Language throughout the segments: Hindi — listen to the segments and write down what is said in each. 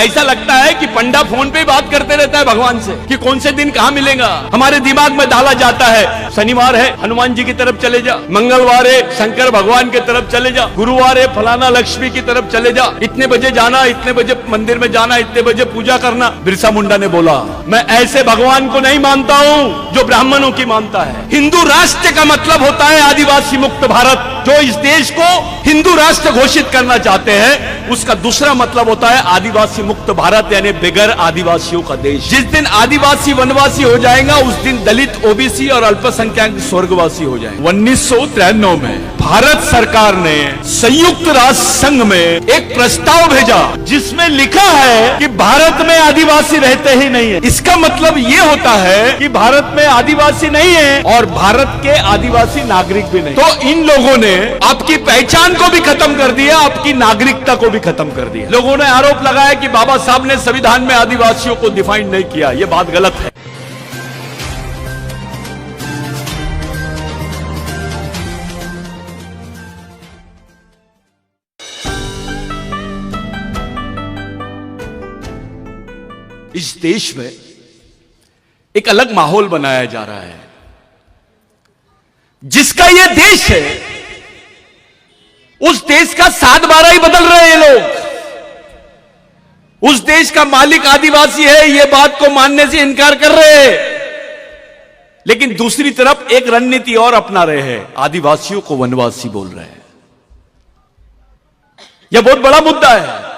ऐसा लगता है कि पंडा फोन पे बात करते रहता है भगवान से कि कौन से दिन कहाँ मिलेगा। हमारे दिमाग में डाला जाता है शनिवार है हनुमान जी की तरफ चले जा, मंगलवार है शंकर भगवान की तरफ चले जा, गुरुवार है फलाना लक्ष्मी की तरफ चले जा, इतने बजे जाना, इतने बजे मंदिर में जाना, इतने बजे पूजा करना। बिरसा मुंडा ने बोला मैं ऐसे भगवान को नहीं मानता हूँ जो ब्राह्मणों की मानता है। हिंदू राष्ट्र का मतलब होता है आदिवासी मुक्त भारत। जो इस देश को हिंदू राष्ट्र घोषित करना चाहते हैं उसका दूसरा मतलब होता है आदिवासी मुक्त भारत, यानी बगैर आदिवासियों का देश। जिस दिन आदिवासी वनवासी हो जाएगा उस दिन दलित, ओबीसी और अल्पसंख्यक स्वर्गवासी हो जाएंगे। 1993 में भारत सरकार ने संयुक्त राष्ट्र संघ में एक प्रस्ताव भेजा जिसमें लिखा है कि भारत में आदिवासी रहते ही नहीं है। इसका मतलब ये होता है कि भारत में आदिवासी नहीं है और भारत के आदिवासी नागरिक भी नहीं। तो इन लोगों ने आपकी पहचान को भी खत्म कर दिया, आपकी नागरिकता को भी खत्म कर दिया। लोगों ने आरोप लगाया कि बाबा साहब ने संविधान में आदिवासियों को डिफाइन नहीं किया। यह बात गलत है। इस देश में एक अलग माहौल बनाया जा रहा है। जिसका यह देश है उस देश का 7/12 ही बदल रहे हैं लोग। उस देश का मालिक आदिवासी है यह बात को मानने से इनकार कर रहे हैं, लेकिन दूसरी तरफ एक रणनीति और अपना रहे हैं, आदिवासियों को वनवासी बोल रहे हैं। यह बहुत बड़ा मुद्दा है।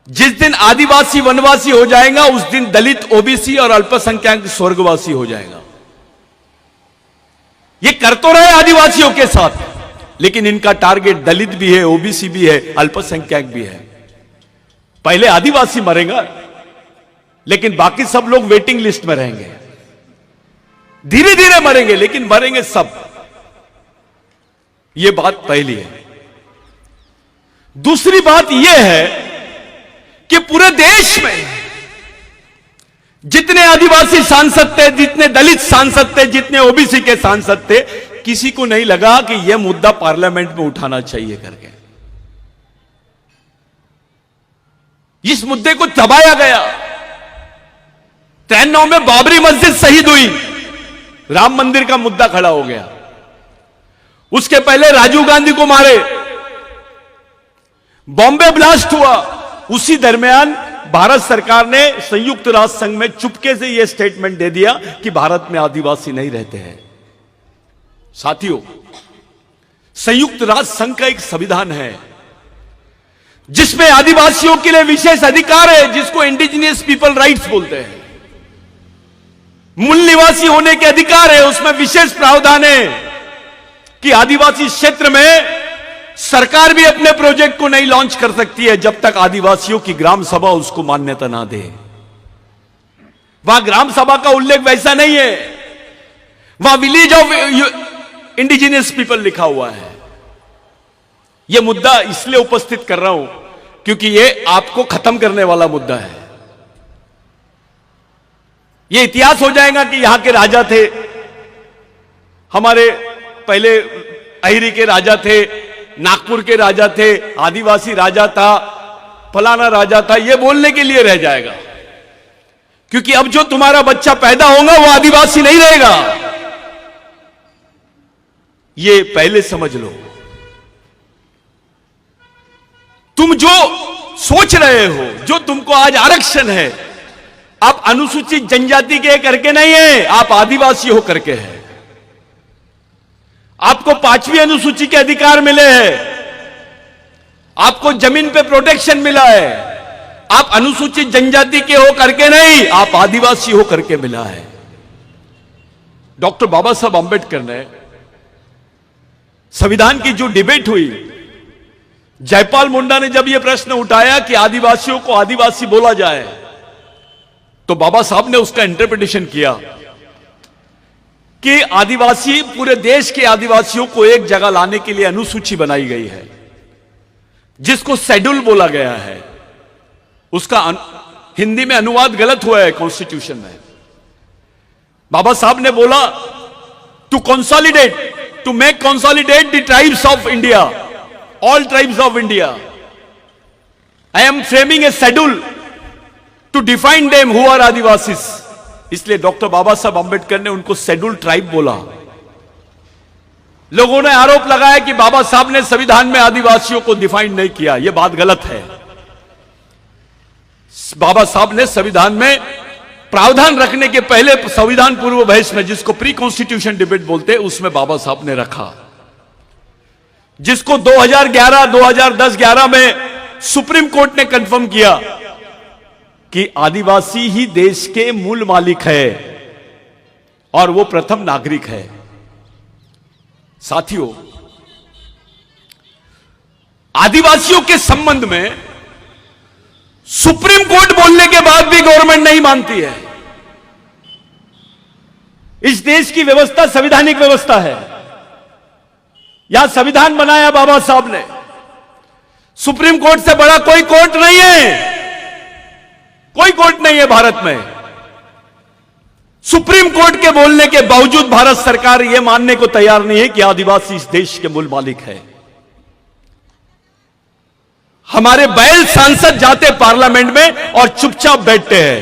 जिस दिन आदिवासी वनवासी हो जाएगा उस दिन दलित, ओबीसी और अल्पसंख्यक स्वर्गवासी हो जाएगा। ये कर तो रहे आदिवासियों के साथ, लेकिन इनका टारगेट दलित भी है, ओबीसी भी है, अल्पसंख्यक भी है। पहले आदिवासी मरेगा, लेकिन बाकी सब लोग वेटिंग लिस्ट में रहेंगे। धीरे धीरे मरेंगे, लेकिन मरेंगे सब। यह बात पहली है। दूसरी बात यह है कि पूरे देश में जितने आदिवासी सांसद थे, जितने दलित सांसद थे, जितने ओबीसी के सांसद थे, किसी को नहीं लगा कि यह मुद्दा पार्लियामेंट में उठाना चाहिए करके। इस मुद्दे को दबाया गया। 93 में बाबरी मस्जिद शहीद हुई, राम मंदिर का मुद्दा खड़ा हो गया। उसके पहले राजीव गांधी को मारे, बॉम्बे ब्लास्ट हुआ। उसी दरमियान भारत सरकार ने संयुक्त राष्ट्र संघ में चुपके से यह स्टेटमेंट दे दिया कि भारत में आदिवासी नहीं रहते हैं। साथियों, संयुक्त राष्ट्र संघ का एक संविधान है जिसमें आदिवासियों के लिए विशेष अधिकार है, जिसको इंडिजिनियस पीपल राइट्स बोलते हैं। मूल निवासी होने के अधिकार है। उसमें विशेष प्रावधान है कि आदिवासी क्षेत्र में सरकार भी अपने प्रोजेक्ट को नहीं लॉन्च कर सकती है जब तक आदिवासियों की ग्राम सभा उसको मान्यता ना दे। वहां ग्राम सभा का उल्लेख वैसा नहीं है, वहां विलेज ऑफ इंडिजिनियस पीपल लिखा हुआ है। यह मुद्दा इसलिए उपस्थित कर रहा हूं क्योंकि यह आपको खत्म करने वाला मुद्दा है। यह इतिहास हो जाएगा कि यहां के राजा थे, हमारे पहले अहिरी के राजा थे, नागपुर के राजा थे, आदिवासी राजा था, फलाना राजा था, यह बोलने के लिए रह जाएगा। क्योंकि अब जो तुम्हारा बच्चा पैदा होगा वो आदिवासी नहीं रहेगा। यह पहले समझ लो। तुम जो सोच रहे हो, जो तुमको आज आरक्षण है, आप अनुसूचित जनजाति के करके नहीं है, आप आदिवासी हो करके है। आपको 5वीं अनुसूची के अधिकार मिले हैं, आपको जमीन पे प्रोटेक्शन मिला है। आप अनुसूचित जनजाति के हो करके नहीं, आप आदिवासी हो करके मिला है। डॉक्टर बाबा साहब अंबेडकर ने संविधान की जो डिबेट हुई, जयपाल मुंडा ने जब यह प्रश्न उठाया कि आदिवासियों को आदिवासी बोला जाए, तो बाबा साहब ने उसका इंटरप्रिटेशन किया कि आदिवासी, पूरे देश के आदिवासियों को एक जगह लाने के लिए अनुसूची बनाई गई है जिसको शेड्यूल बोला गया है। उसका हिंदी में अनुवाद गलत हुआ है कॉन्स्टिट्यूशन में। बाबा साहब ने बोला to consolidate, to make consolidate the tribes of India, all tribes of India. I am framing a schedule to define them who are Adivasis. इसलिए डॉक्टर बाबा साहब अंबेडकर ने उनको शेड्यूल ट्राइब बोला। लोगों ने आरोप लगाया कि बाबा साहब ने संविधान में आदिवासियों को डिफाइन नहीं किया। यह बात गलत है। बाबा साहब ने संविधान में प्रावधान रखने के पहले संविधान पूर्व बहस में, जिसको प्री कॉन्स्टिट्यूशन डिबेट बोलते हैं, उसमें बाबा साहब ने रखा, जिसको 2011, 2010, 11 में सुप्रीम कोर्ट ने कंफर्म किया कि आदिवासी ही देश के मूल मालिक है और वो प्रथम नागरिक है। साथियों, आदिवासियों के संबंध में सुप्रीम कोर्ट बोलने के बाद भी गवर्नमेंट नहीं मानती है। इस देश की व्यवस्था संवैधानिक व्यवस्था है। यहां संविधान बनाया बाबा साहब ने। सुप्रीम कोर्ट से बड़ा कोई कोर्ट नहीं है। कोई कोर्ट नहीं है भारत में। सुप्रीम कोर्ट के बोलने के बावजूद भारत सरकार यह मानने को तैयार नहीं है कि आदिवासी इस देश के मूल मालिक है। हमारे बैल सांसद जाते पार्लियामेंट में और चुपचाप बैठते हैं,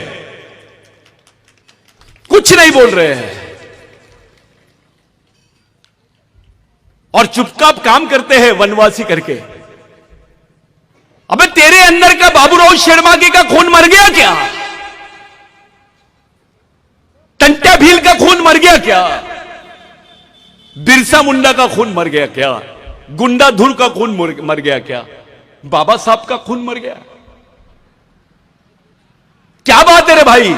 कुछ नहीं बोल रहे हैं और चुपचाप काम करते हैं वनवासी करके। अबे तेरे अंदर का बाबूराव शेरमाके का खून मर गया क्या? टंट्या भील का खून मर गया क्या? बिरसा मुंडा का खून मर गया क्या? गुंडा धुर का खून मर गया क्या? बाबा साहब का खून मर गया? क्या बात है रे भाई?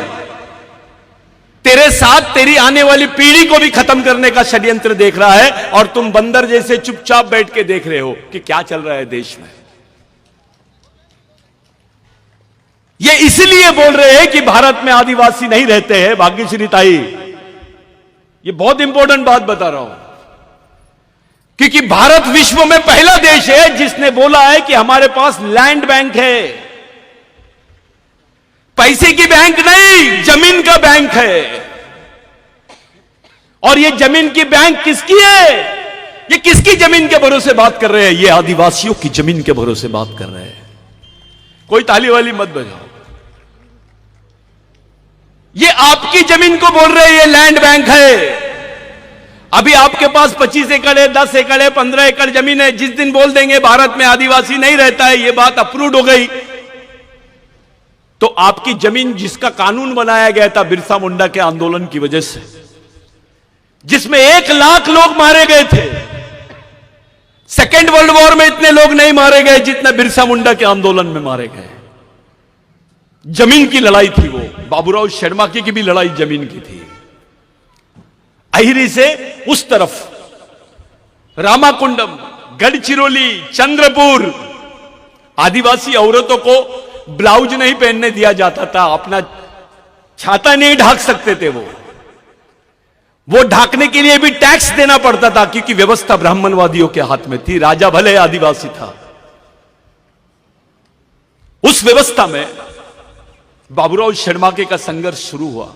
तेरे साथ तेरी आने वाली पीढ़ी को भी खत्म करने का षड्यंत्र देख रहा है और तुम बंदर जैसे चुपचाप बैठ के देख रहे हो कि क्या चल रहा है देश में। ये इसलिए बोल रहे हैं कि भारत में आदिवासी नहीं रहते हैं। भाग्यश्री ताई, ये बहुत इंपॉर्टेंट बात बता रहा हूं, क्योंकि भारत विश्व में पहला देश है जिसने बोला है कि हमारे पास लैंड बैंक है। पैसे की बैंक नहीं, जमीन का बैंक है। और ये जमीन की बैंक किसकी है? ये किसकी जमीन के भरोसे बात कर रहे हैं? ये आदिवासियों की जमीन के भरोसे बात कर रहे हैं। कोई ताली वाली मत बजाओ। ये आपकी जमीन को बोल रहे हैं ये लैंड बैंक है। अभी आपके पास 25 एकड़ है, 10 एकड़ है, 15 एकड़ जमीन है। जिस दिन बोल देंगे भारत में आदिवासी नहीं रहता है, ये बात अप्रूव्ड हो गई, तो आपकी जमीन, जिसका कानून बनाया गया था बिरसा मुंडा के आंदोलन की वजह से, जिसमें 1 लाख लोग मारे गए थे, सेकेंड वर्ल्ड वॉर में इतने लोग नहीं मारे गए जितने बिरसा मुंडा के आंदोलन में मारे गए। जमीन की लड़ाई थी वो। बाबूराव शेरमाके की भी लड़ाई जमीन की थी। अहिरी से उस तरफ रामाकुंडम, गढ़चिरौली, चंद्रपुर, आदिवासी औरतों को ब्लाउज नहीं पहनने दिया जाता था। अपना छाता नहीं ढाक सकते थे वो ढाकने के लिए भी टैक्स देना पड़ता था, क्योंकि व्यवस्था ब्राह्मणवादियों के हाथ में थी। राजा भले आदिवासी था। उस व्यवस्था में बाबूराव शेरमाके का संघर्ष शुरू हुआ।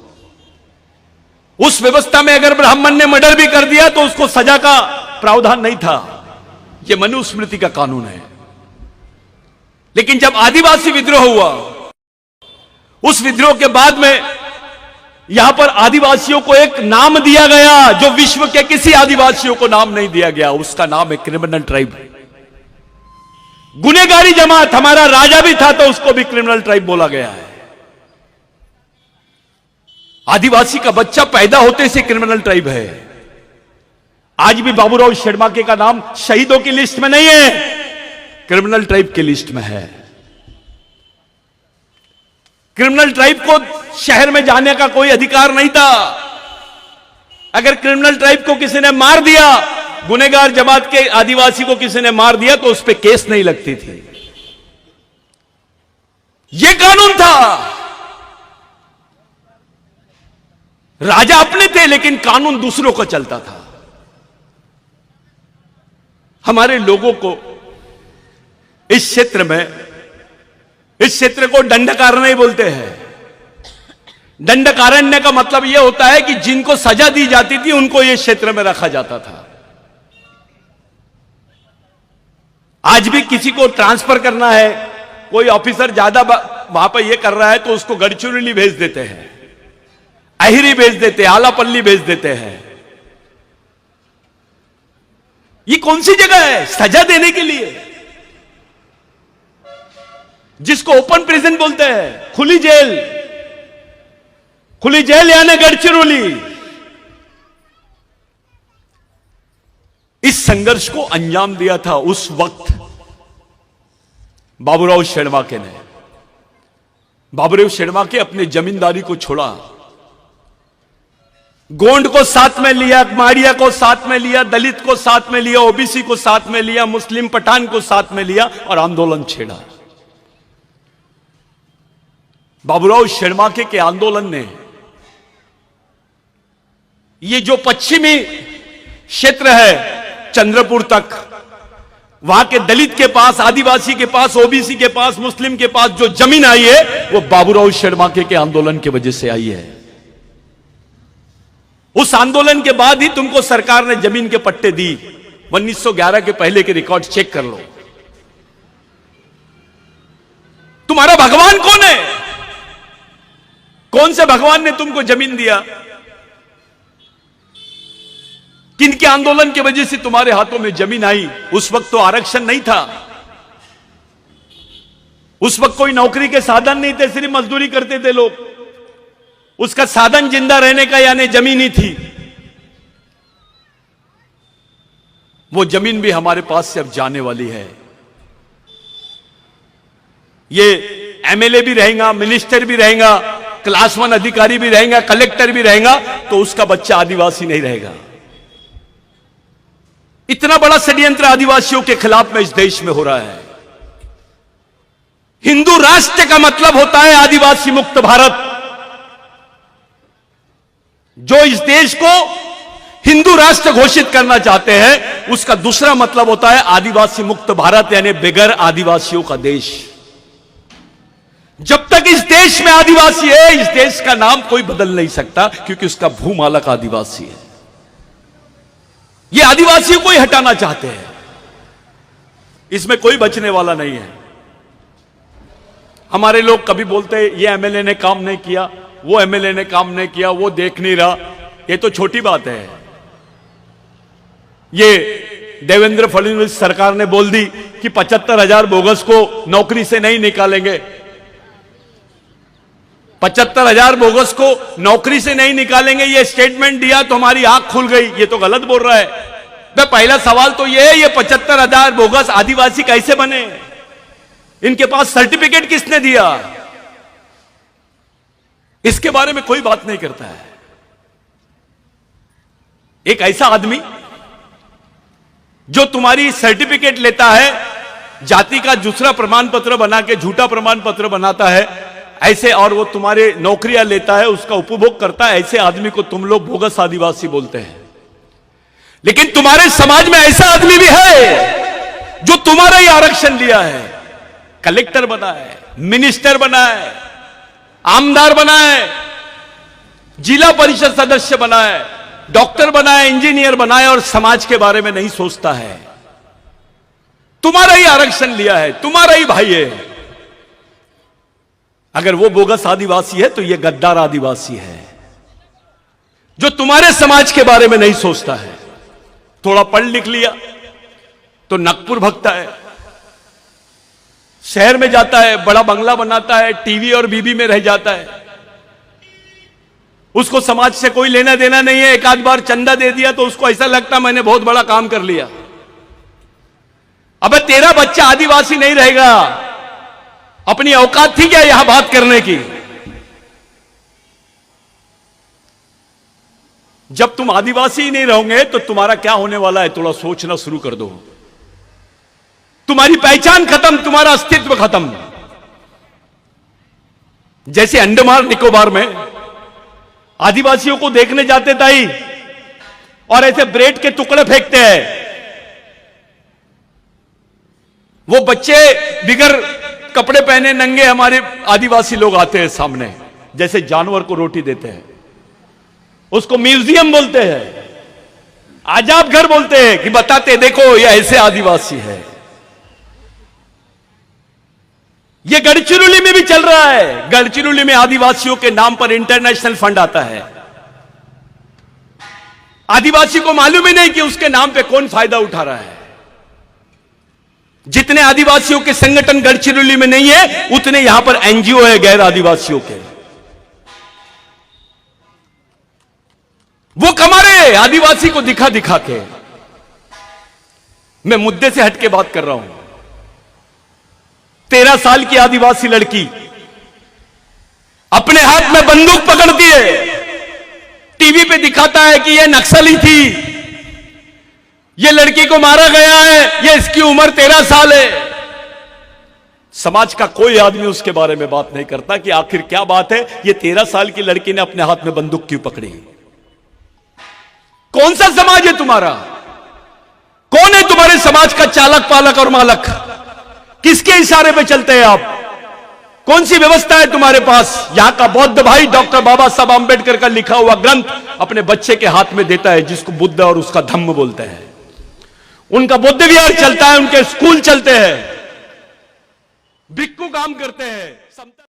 उस व्यवस्था में अगर ब्राह्मण ने मर्डर भी कर दिया तो उसको सजा का प्रावधान नहीं था। यह मनुस्मृति का कानून है। लेकिन जब आदिवासी विद्रोह हुआ, उस विद्रोह के बाद में यहां पर आदिवासियों को एक नाम दिया गया जो विश्व के किसी आदिवासियों को नाम नहीं दिया गया। उसका नाम है क्रिमिनल ट्राइब। गुनेगारी जमात। हमारा राजा भी था तो उसको भी क्रिमिनल ट्राइब बोला गया है। आदिवासी का बच्चा पैदा होते से क्रिमिनल ट्राइब है। आज भी बाबूराव शेरमाके का नाम शहीदों की लिस्ट में नहीं है, क्रिमिनल ट्राइब की लिस्ट में है। क्रिमिनल ट्राइब को शहर में जाने का कोई अधिकार नहीं था। अगर क्रिमिनल ट्राइब को किसी ने मार दिया, गुनेगार जमात के आदिवासी को किसी ने मार दिया, तो उस पर केस नहीं लगती थी। यह कानून था। राजा अपने थे लेकिन कानून दूसरों को चलता था। हमारे लोगों को इस क्षेत्र को दंडकारण्य बोलते हैं। दंडकारण्य का मतलब यह होता है कि जिनको सजा दी जाती थी उनको यह क्षेत्र में रखा जाता था। आज भी किसी को ट्रांसफर करना है कोई ऑफिसर ज्यादा वहां पर ये कर रहा है तो उसको गढ़चिरौली भेज देते हैं, अहिरी भेज देते हैं, आलापल्ली भेज देते हैं। ये कौन सी जगह है सजा देने के लिए, जिसको ओपन प्रिजन बोलते हैं, खुली जेल यानी गढ़चिरौली। इस संघर्ष को अंजाम दिया था उस वक्त बाबूराव शेड़माके ने। बाबूराव शेड़माके अपने जमींदारी को छोड़ा, गोंड को साथ में लिया, माड़िया को साथ में लिया, दलित को साथ में लिया, ओबीसी को साथ में लिया, मुस्लिम पठान को साथ में लिया और आंदोलन छेड़ा। बाबूराव शेड़माके के आंदोलन ने ये जो पश्चिमी क्षेत्र है चंद्रपुर तक, वहां के दलित के पास, आदिवासी के पास, ओबीसी के पास, मुस्लिम के पास जो जमीन आई है वो बाबूराव शेड़माके के आंदोलन की वजह से आई है। उस आंदोलन के बाद ही तुमको सरकार ने जमीन के पट्टे दी। 1911 के पहले के रिकॉर्ड चेक कर लो। तुम्हारा भगवान कौन है? कौन से भगवान ने तुमको जमीन दिया? किनके आंदोलन की वजह से तुम्हारे हाथों में जमीन आई? उस वक्त तो आरक्षण नहीं था, उस वक्त कोई नौकरी के साधन नहीं थे, सिर्फ मजदूरी करते थे लोग। उसका साधन जिंदा रहने का यानी जमीन ही थी। वो जमीन भी हमारे पास से अब जाने वाली है। ये एमएलए भी रहेगा, मिनिस्टर भी रहेगा, क्लास 1 अधिकारी भी रहेगा, कलेक्टर भी रहेगा, तो उसका बच्चा आदिवासी नहीं रहेगा। इतना बड़ा षड्यंत्र आदिवासियों के खिलाफ में इस देश में हो रहा है। हिंदू राष्ट्र का मतलब होता है आदिवासी मुक्त भारत। जो इस देश को हिंदू राष्ट्र घोषित करना चाहते हैं, उसका दूसरा मतलब होता है आदिवासी मुक्त भारत, यानी बगैर आदिवासियों का देश। जब तक इस देश में आदिवासी है, इस देश का नाम कोई बदल नहीं सकता, क्योंकि उसका भूमालक आदिवासी है। ये आदिवासियों को ही हटाना चाहते हैं, इसमें कोई बचने वाला नहीं है। हमारे लोग कभी बोलते हैं ये एमएलए ने काम नहीं किया, वो एमएलए ने काम नहीं किया, वो देख नहीं रहा। ये तो छोटी बात है। ये देवेंद्र फडणवीस सरकार ने बोल दी कि 75,000 बोगस को नौकरी से नहीं निकालेंगे। 75,000 बोगस को नौकरी से नहीं निकालेंगे, ये स्टेटमेंट दिया तो हमारी आंख खुल गई। ये तो गलत बोल रहा है। तो पहला सवाल तो ये 75,000 बोगस आदिवासी कैसे बने? इनके पास सर्टिफिकेट किसने दिया? इसके बारे में कोई बात नहीं करता है। एक ऐसा आदमी जो तुम्हारी सर्टिफिकेट लेता है, जाति का दूसरा प्रमाण पत्र बना के झूठा प्रमाण पत्र बनाता है, ऐसे, और वो तुम्हारे नौकरियां लेता है, उसका उपभोग करता है, ऐसे आदमी को तुम लोग बोगस आदिवासी बोलते हैं। लेकिन तुम्हारे समाज में ऐसा आदमी भी है जो तुम्हारा ही आरक्षण लिया है, कलेक्टर बना है, मिनिस्टर बना है, आमदार बना है, जिला परिषद सदस्य बना है, डॉक्टर बना है, इंजीनियर बना है, और समाज के बारे में नहीं सोचता है। तुम्हारा ही आरक्षण लिया है, तुम्हारा ही भाई है। अगर वो बोगस आदिवासी है तो ये गद्दार आदिवासी है, जो तुम्हारे समाज के बारे में नहीं सोचता है। थोड़ा पढ़ लिख लिया तो नागपुर भगता है, शहर में जाता है, बड़ा बंगला बनाता है, टीवी और बीबी में रह जाता है। उसको समाज से कोई लेना देना नहीं है। एक आध बार चंदा दे दिया तो उसको ऐसा लगता मैंने बहुत बड़ा काम कर लिया। अबे तेरा बच्चा आदिवासी नहीं रहेगा। अपनी औकात थी क्या यहां बात करने की? जब तुम आदिवासी ही नहीं रहोगे तो तुम्हारा क्या होने वाला है, थोड़ा सोचना शुरू कर दो। तुम्हारी पहचान खत्म, तुम्हारा अस्तित्व खत्म। जैसे अंडमान निकोबार में आदिवासियों को देखने जाते ताई और ऐसे ब्रेड के टुकड़े फेंकते हैं, वो बच्चे बिगर कपड़े पहने नंगे हमारे आदिवासी लोग आते हैं सामने, जैसे जानवर को रोटी देते हैं। उसको म्यूजियम बोलते हैं, आजाब घर बोलते हैं, कि बताते देखो ये ऐसे आदिवासी है। ये गढ़चिरौली में भी चल रहा है। गढ़चिरौली में आदिवासियों के नाम पर इंटरनेशनल फंड आता है। आदिवासी को मालूम ही नहीं कि उसके नाम पे कौन फायदा उठा रहा है। जितने आदिवासियों के संगठन गढ़चिरौली में नहीं है, उतने यहां पर एनजीओ है गैर आदिवासियों के। वो कमा रहे आदिवासी को दिखा दिखा के। मैं मुद्दे से हटके बात कर रहा हूं। 13 साल की आदिवासी लड़की अपने हाथ में बंदूक पकड़ती है, टीवी पे दिखाता है कि यह नक्सली थी, यह लड़की को मारा गया है, यह इसकी उम्र 13 साल है। समाज का कोई आदमी उसके बारे में बात नहीं करता कि आखिर क्या बात है, यह 13 साल की लड़की ने अपने हाथ में बंदूक क्यों पकड़ी। कौन सा समाज है तुम्हारा? कौन है तुम्हारे समाज का चालक पालक और मालक? किसके इशारे पे चलते हैं आप? कौन सी व्यवस्था है तुम्हारे पास? यहां का बौद्ध भाई डॉक्टर बाबा साहब आंबेडकर का लिखा हुआ ग्रंथ अपने बच्चे के हाथ में देता है, जिसको बुद्ध और उसका धम्म बोलते हैं। उनका बुद्ध विहार चलता है, उनके स्कूल चलते हैं, भिक्खु काम करते हैं।